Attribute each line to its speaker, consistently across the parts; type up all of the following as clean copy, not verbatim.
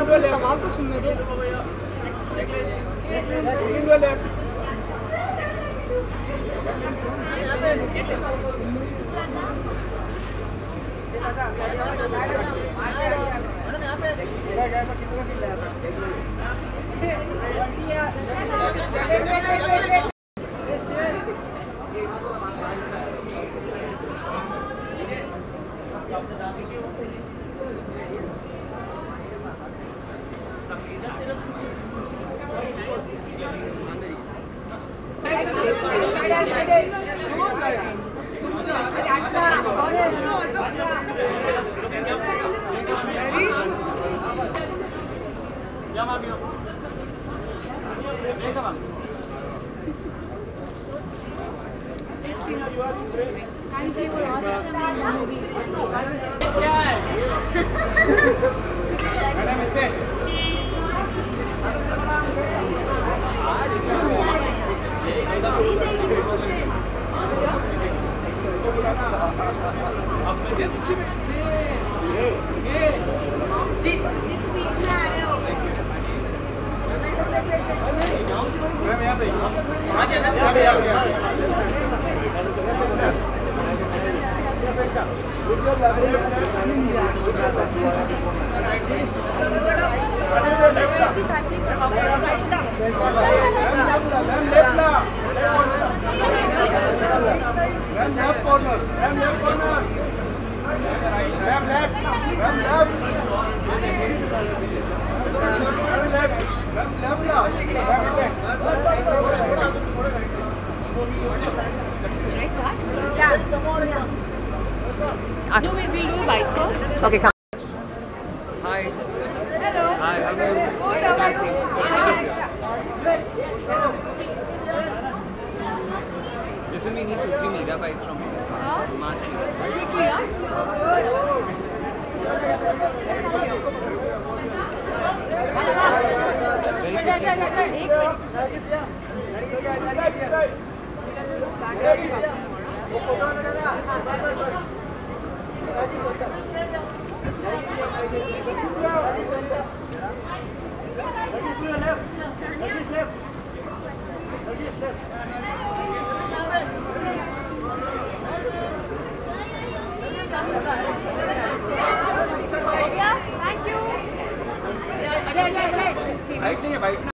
Speaker 1: सवाल तो सुनने दो।
Speaker 2: No, we'll do a bite first.
Speaker 1: Okay, come.
Speaker 3: Hi.
Speaker 2: Hello.
Speaker 3: Hi, how are you?
Speaker 2: Good, how are you?
Speaker 3: Listen, we need 2-3 megabytes from Marcy.
Speaker 2: Quickly, huh? Thank you.
Speaker 3: Bite नहीं है, bite ना.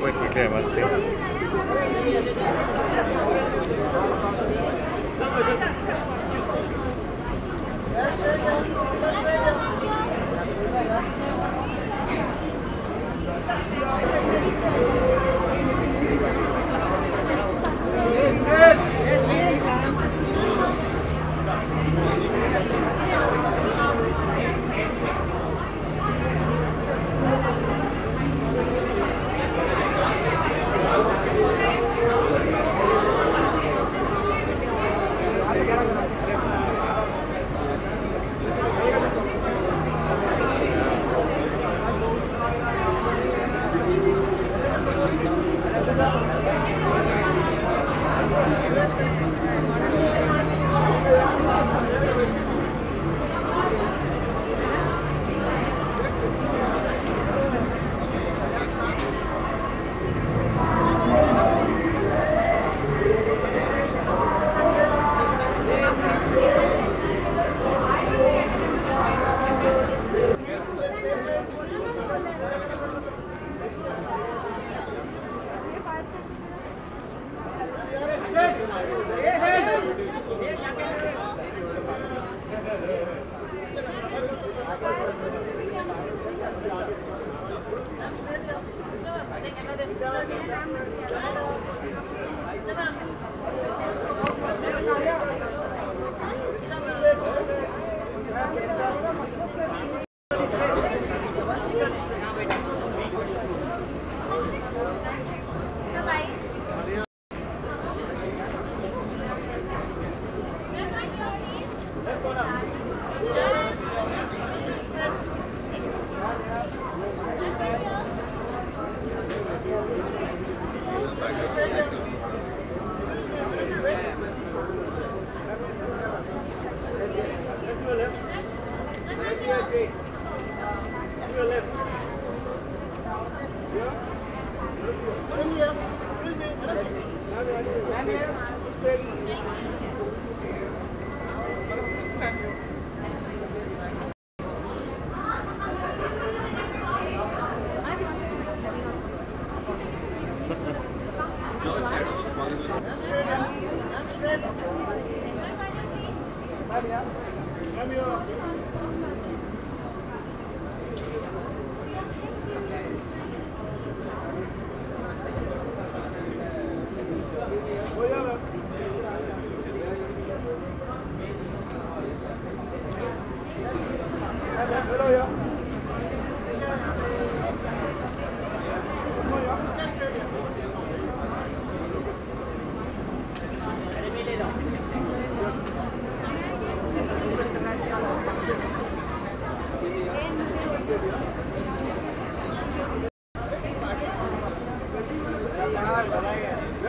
Speaker 4: Wait, quickly, I must see.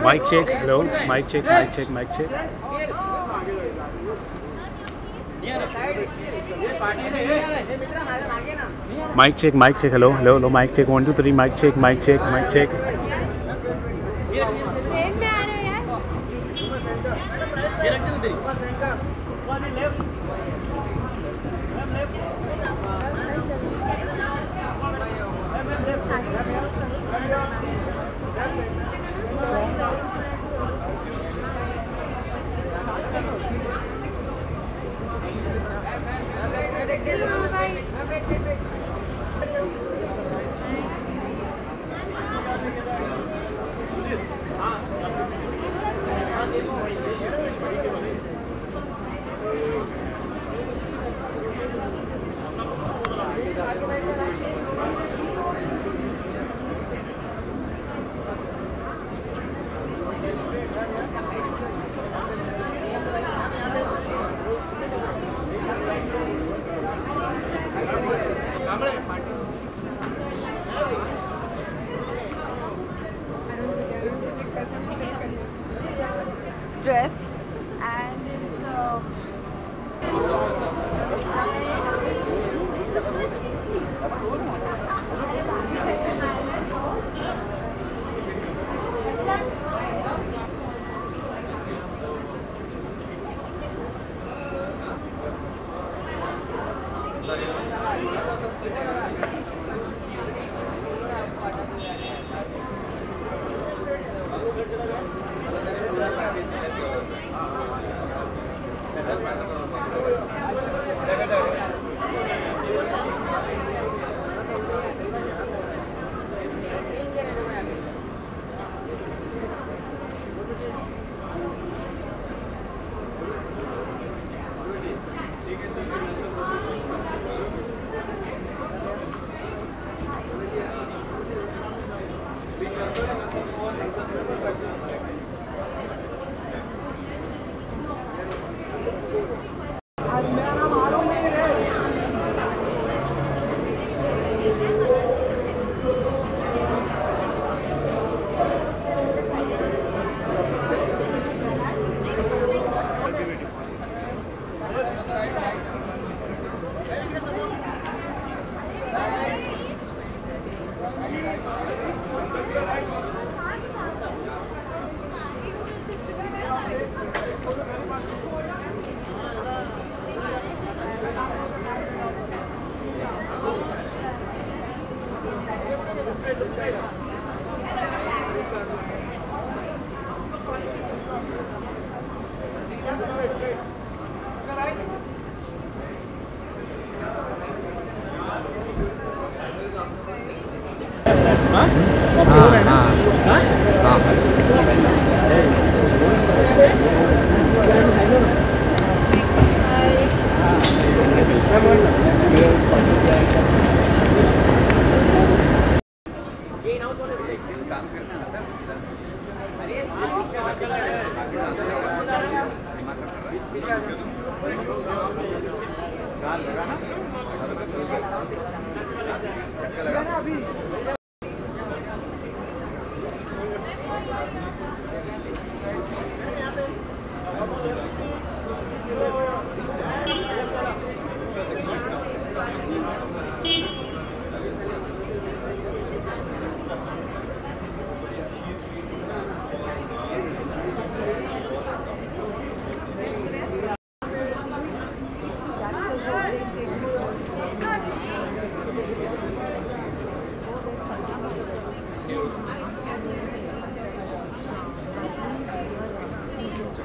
Speaker 1: Mic check, hello. Mic check, mic check, mic check. Mic check, mic check, hello, hello, hello. Mic check, 1, 2, 3. Mic check, mic check, mic check.
Speaker 2: Dress and it's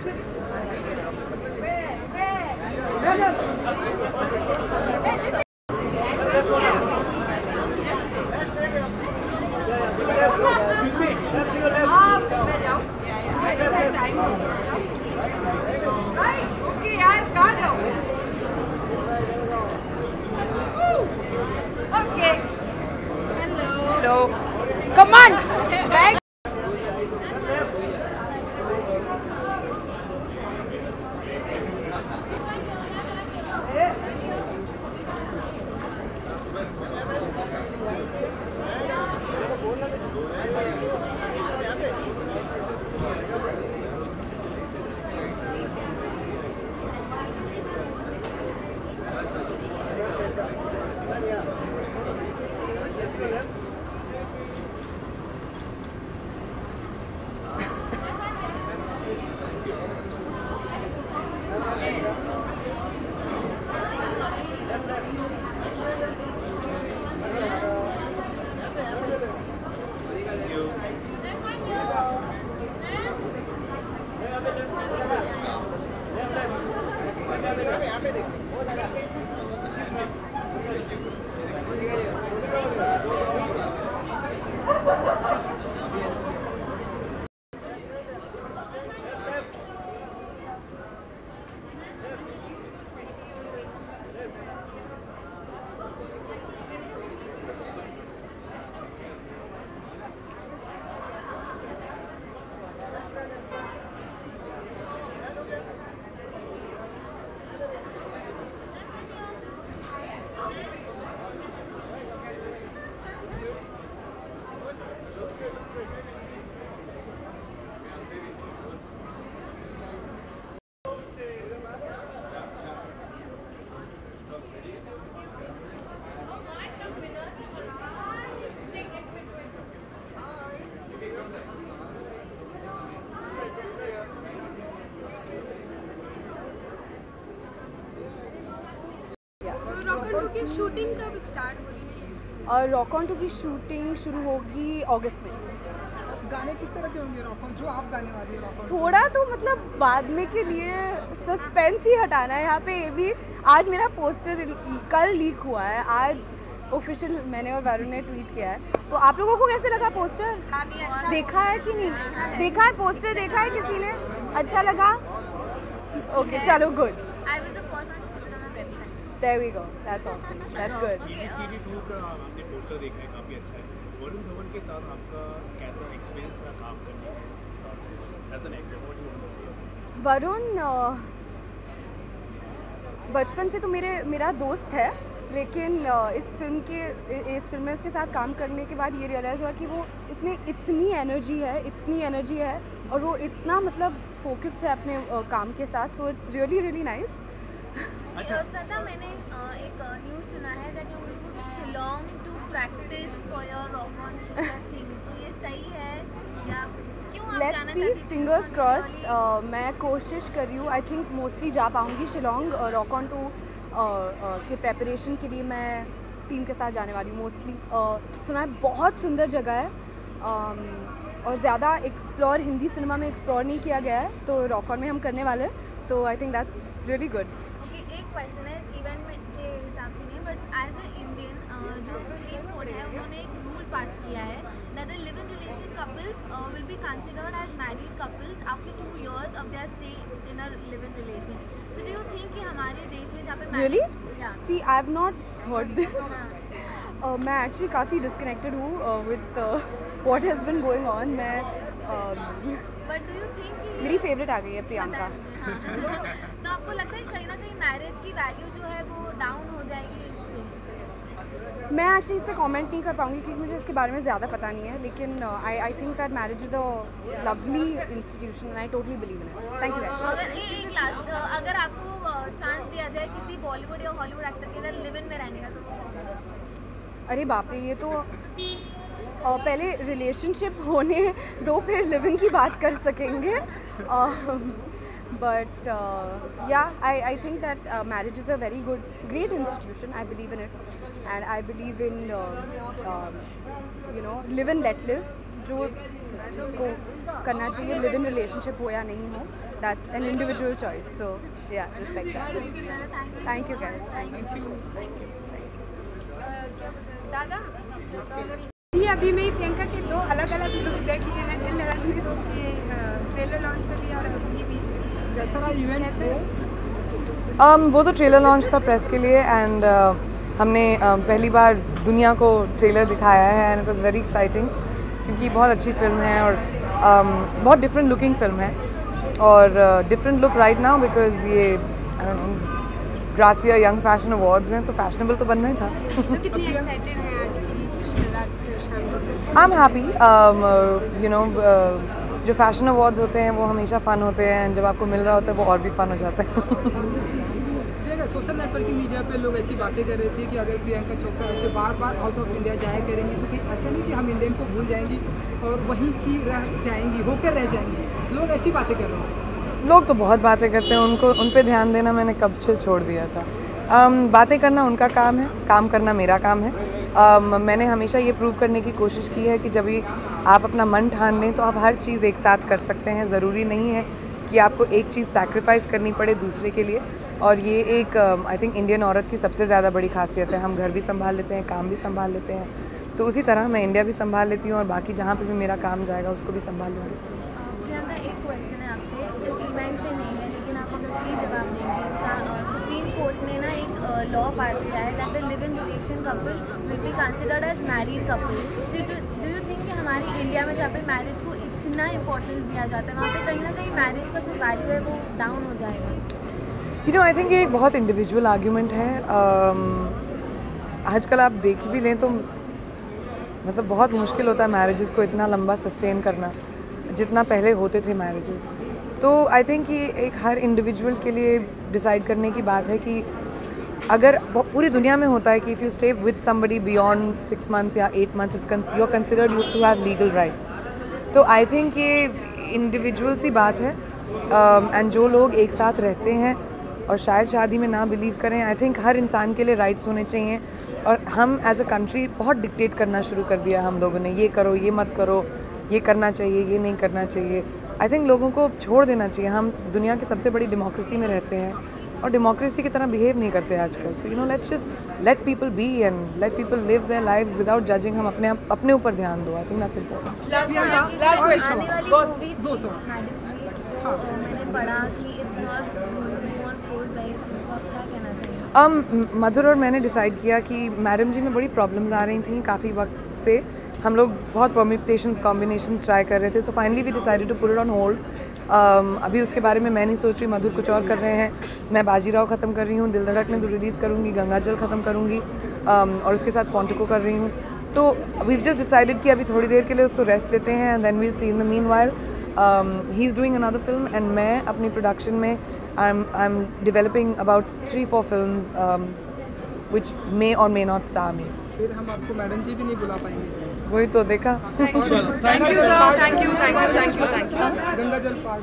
Speaker 2: okay यार कहाँ जाओ? Okay hello come on back
Speaker 5: rock on two की shooting कब start हो रही है?
Speaker 2: और rock on two की शूटिंग शुरू होगी अगस्त में।
Speaker 6: गाने किस तरह के होंगे रॉक ऑन जो आप गाने वाली है रॉक ऑन?
Speaker 2: थोड़ा तो मतलब बाद में के लिए सस्पेंस ही हटाना है यहाँ पे। ये भी आज मेरा पोस्टर कल लीक हुआ है, आज ऑफिशियल मैंने और वरुण ने ट्वीट किया है। तो आप लोगों को कैसे लगा पोस्टर?
Speaker 5: काफी अच्छा
Speaker 2: देखा है कि नहीं? देखा है पोस्टर, देखा है किसी ने? अच्छा लगा? ओके चलो good.
Speaker 5: I was the first one two put on my website.
Speaker 2: There we go. That's awesome. That's good.
Speaker 4: EDCD 2 का आपने पोस्टर देखा है, काफ़ी अच्छा है। वरुण धवन के साथ आपका कैसा एक्सपीरियंस रहा काम करने के साथ as an actor? What you want to say?
Speaker 2: Varun बचपन से तो मेरा दोस्त है, लेकिन इस फिल्म में उसके साथ काम करने के बाद ये रियलाइज़ हुआ कि वो उसमें इतनी एनर्जी है और वो इतना मतलब फोकस्ड है अपने काम के साथ। So it's really really nice.
Speaker 5: Shraddha, मैंने एक न्यूज़ सुना है that you will go to Shillong to practice for your rock on two thing, तो ये सही है या क्यों आप जाना चाहती हैं?
Speaker 2: Let's see, fingers crossed. मैं कोशिश कर रही हूँ, आई थिंक मोस्टली जा पाऊँगी शिलोंग। रॉक ऑन टू के प्रेपरेशन के लिए मैं टीम के साथ जाने वाली हूँ मोस्टली। सुना है बहुत सुंदर जगह है और ज़्यादा एक्सप्लोर हिंदी सिनेमा में एक्सप्लोर नहीं किया गया है, तो रॉक ऑन में हम करने वाले हैं। तो I think that's really good.
Speaker 5: एक क्वेश्चन है इवेंट के हिसाब से नहीं, बट एज ए इंडियन जो सुप्रीम कोर्ट है उन्होंने एक रूल पास किया है that the live in relation couples will be considered as married couples after 2 years of their stay in a live in relation. So do you think कि हमारे देश में जहाँ पे
Speaker 2: रियली
Speaker 5: या
Speaker 2: see I have not heard this. मैं actually काफ़ी disconnected हूँ with what has been going on. मैं
Speaker 5: बट डू यू थिंक कि
Speaker 2: मेरी फेवरेट आ गई है प्रियंका।
Speaker 5: तो आपको लगता है कहीं ना कहीं मैरिज की वैल्यू जो है वो डाउन हो जाएगी इससे?
Speaker 2: मैं एक्चुअली इस पर कमेंट नहीं कर पाऊँगी क्योंकि मुझे इसके बारे में ज़्यादा पता नहीं है, लेकिन I think that marriage is a lovely institution and I totally believe in it. Thank you very much.
Speaker 5: अगर एक लास्ट, अगर आपको चांस दिया जाए किसी बॉलीवुड या हॉलीवुड एक्टर के इधर लिव इन में रहने का, तो
Speaker 2: अरे बाप रे, ये तो पहले रिलेशनशिप होने दो फिर लिव इन की बात कर सकेंगे। But yeah, I think that marriage is a very great institution. I believe in it, and I believe in live and let live. जो जिसको करना चाहिए, लिव इन रिलेशनशिप हो या नहीं हो, that's an individual choice. So yeah, respect that. Thank you guys. Thank you.
Speaker 7: दादा अभी मैं प्रियंका के 2 अलग-अलग लुक देख लिए हैं, दिल धड़कने दो के ट्रेलर लॉन्च पे भी और अभी भी
Speaker 6: कैसा रहा इवेंट?
Speaker 8: वो तो ट्रेलर लॉन्च था प्रेस के लिए एंड हमने पहली बार दुनिया को ट्रेलर दिखाया है and it was very exciting क्योंकि बहुत अच्छी फिल्म है और बहुत डिफरेंट लुकिंग फिल्म है और different look right now because ये ग्रासिया यंग फैशन अवार्ड्स हैं तो फैशनेबल तो बनना ही था।
Speaker 7: कितनी एक्साइटेड हैं आज की रात शाम को?
Speaker 8: I am happy you know जो फैशन अवार्ड्स होते हैं वो हमेशा फ़न होते हैं जब आपको मिल रहा होता है वो और भी फ़न हो जाता है।
Speaker 6: सोशल नेटवर्किंग मीडिया पे लोग ऐसी बातें कर रहे थे कि अगर प्रियंका चोपड़ा ऐसे बार बार आउट ऑफ इंडिया जाया करेंगी तो कहीं ऐसा नहीं कि हम इंडियन को भूल जाएंगी और वहीं की रह जाएंगी होकर रह जाएंगी, लोग ऐसी बातें कर रहे हैं।
Speaker 8: लोग तो बहुत बातें करते हैं, उन पे ध्यान देना मैंने कब से छोड़ दिया था। बातें करना उनका काम है, काम करना मेरा काम है। मैंने हमेशा ये प्रूव करने की कोशिश की है कि जब भी आप अपना मन ठान लें तो आप हर चीज़ एक साथ कर सकते हैं। ज़रूरी नहीं है कि आपको एक चीज़ सैक्रिफाइस करनी पड़े दूसरे के लिए और ये एक आई थिंक इंडियन औरत की सबसे ज़्यादा बड़ी खासियत है। हम घर भी संभाल लेते हैं, काम भी संभाल लेते हैं, तो उसी तरह मैं इंडिया भी संभाल लेती हूँ और बाकी जहाँ पे भी मेरा काम जाएगा उसको भी संभाल लूँगी।
Speaker 5: प्रियंका एक क्वेश्चन है आपसे, इस इवेंट से नहीं है लेकिन आप अगर प्लीज़ जवाब देंगे इसका। सुप्रीम कोर्ट ने ना एक लॉ पास किया है that the live in relation couple will be considered as married couple. So do you think कि हमारी इंडिया में जहाँ पे मैरिज को इतना इम्पोर्टेंस दिया जाता है वहाँ पे कहीं ना कहीं मैरिज का जो वैल्यू है वो डाउन हो जाएगा?
Speaker 8: यू नो आई थिंक ये एक बहुत इंडिविजुअल आर्ग्यूमेंट है। आजकल आप देख भी लें तो मतलब बहुत मुश्किल होता है मैरिजेस को इतना लंबा सस्टेन करना जितना पहले होते थे मैरिजेस। तो आई थिंक ये एक हर इंडिविजुअल के लिए डिसाइड करने की बात है कि अगर पूरी दुनिया में होता है कि if you stay with somebody beyond 6 months या 8 months you are considered to have legal rights. तो आई थिंक ये इंडिविजुअल सी बात है एंड जो लोग एक साथ रहते हैं और शायद शादी में ना बिलीव करें, आई थिंक हर इंसान के लिए राइट्स होने चाहिए। और हम एज अ कंट्री बहुत डिक्टेट करना शुरू कर दिया हम लोगों ने, ये करो, ये मत करो, ये करना चाहिए, ये नहीं करना चाहिए। आई थिंक लोगों को छोड़ देना चाहिए। हम दुनिया की सबसे बड़ी डेमोक्रेसी में रहते हैं और डेमोक्रेसी की तरह बिहेव नहीं करते आजकल। So you know let's just let people be and let people live their lives without judging. हम अपने ऊपर ध्यान दो, आई थिंक दैट्स इम्पोर्टेंट।
Speaker 5: मैंने पढ़ा कि इट्स नॉट
Speaker 8: मधुर और मैंने डिसाइड किया कि मैडम जी में बड़ी प्रॉब्लम्स आ रही थी काफ़ी वक्त से। हम लोग बहुत परम्यूटेशंस कॉम्बिनेशंस ट्राई कर रहे थे, so finally we decided to put it on hold. अभी उसके बारे में मैं नहीं सोच रही, मधुर कुछ और कर रहे हैं। मैं बाजीराव ख़त्म कर रही हूँ, दिल धड़कने तो रिलीज़ करूँगी, गंगाजल ख़त्म करूँगी और उसके साथ क्वांटिको कर रही हूँ। तो वी जस्ट डिसाइडेड कि अभी थोड़ी देर के लिए उसको रेस्ट देते हैं and then we'll see in the meanwhile he is doing another film and मैं अपनी प्रोडक्शन में I'm developing about 3-4 films which may or may not star me.
Speaker 6: फिर हम आपको मैडम जी भी नहीं बुला पाएंगे।
Speaker 8: वही तो देखा।
Speaker 7: Thank you sir, thank you.
Speaker 6: गंगाजल पार्ट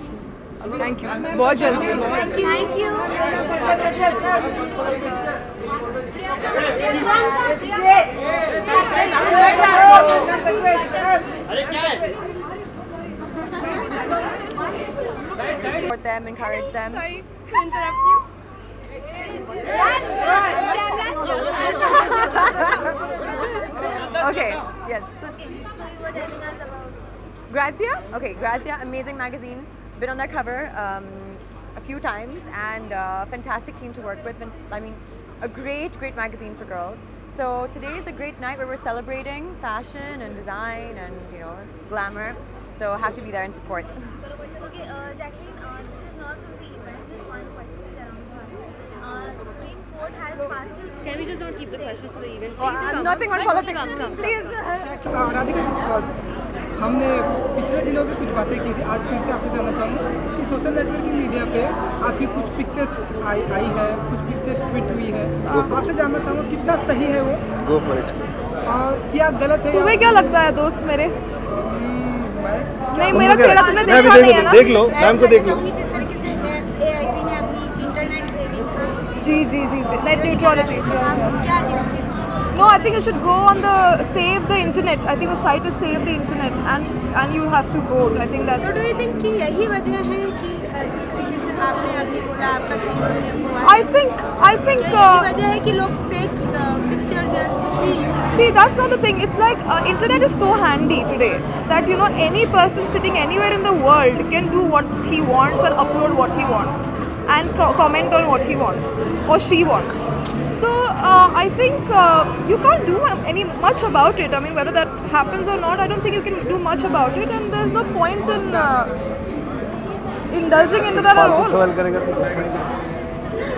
Speaker 8: थैंक यू, बहुत जल्दी।
Speaker 5: Thank you.
Speaker 9: Support them, encourage them.
Speaker 7: Sorry to interrupt you.
Speaker 9: Okay, yes.
Speaker 5: So you were telling us about
Speaker 9: Grazia? Okay, Grazia, amazing magazine. Been on their cover a few times and fantastic team to work with. I mean, a great magazine for girls. So today is a great night where we're celebrating fashion and design and, you know, glamour. So have to be there and support.
Speaker 5: okay, Jacqueline, this is not from the event, just one question please around the one. Supreme Court has passed it.
Speaker 10: Can we just not keep the questions to the event?
Speaker 9: Nothing on politics. Please.
Speaker 6: Radhika ji, हमने पिछले दिनों में कुछ बातें की थी, आज फिर से आपसे जानना चाहूँगा कि सोशल नेटवर्किंग मीडिया पे आपकी कुछ पिक्चर्स आई है, कुछ पिक्चर्स ट्वीट हुई है, आपसे जानना चाहूँगा कितना सही है वो? Go for it. और क्या गलत है?
Speaker 2: तुम्हें क्या लगता है दोस्त मेरे? नहीं, मेरा चेहरा तुमने देखा नहीं है ना?
Speaker 11: देख लो, मैम को देख लो।
Speaker 7: जिस तरीके से AIP ने अभी इंटरनेट सेविंग का
Speaker 2: जी नेट न्यूट्रलिटी।
Speaker 7: क्या इस चीज़
Speaker 2: No, I think you should go on the save the internet. I think the site is save the internet and you have to vote. I think that's.
Speaker 7: So do you think कि यही वजह है कि जिस तरीके से आपने अभी बोला आपका 3 मिलियन हुआ है,
Speaker 2: I think
Speaker 7: वजह है कि लोग फेक पिक्चर्स या कुछ भी
Speaker 2: see, that's not the thing. It's like internet is so handy today that any person sitting anywhere in the world can do what he wants and upload what he wants and comment on what he wants or she wants. So I think you can't do much about it. I mean, whether that happens or not, I don't think you can do much about it, and there's no point in indulging into that at all.
Speaker 11: सवाल करेंगे तो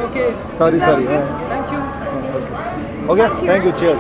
Speaker 6: Okay.
Speaker 11: Sorry
Speaker 6: Thank you.
Speaker 11: Okay thank you cheers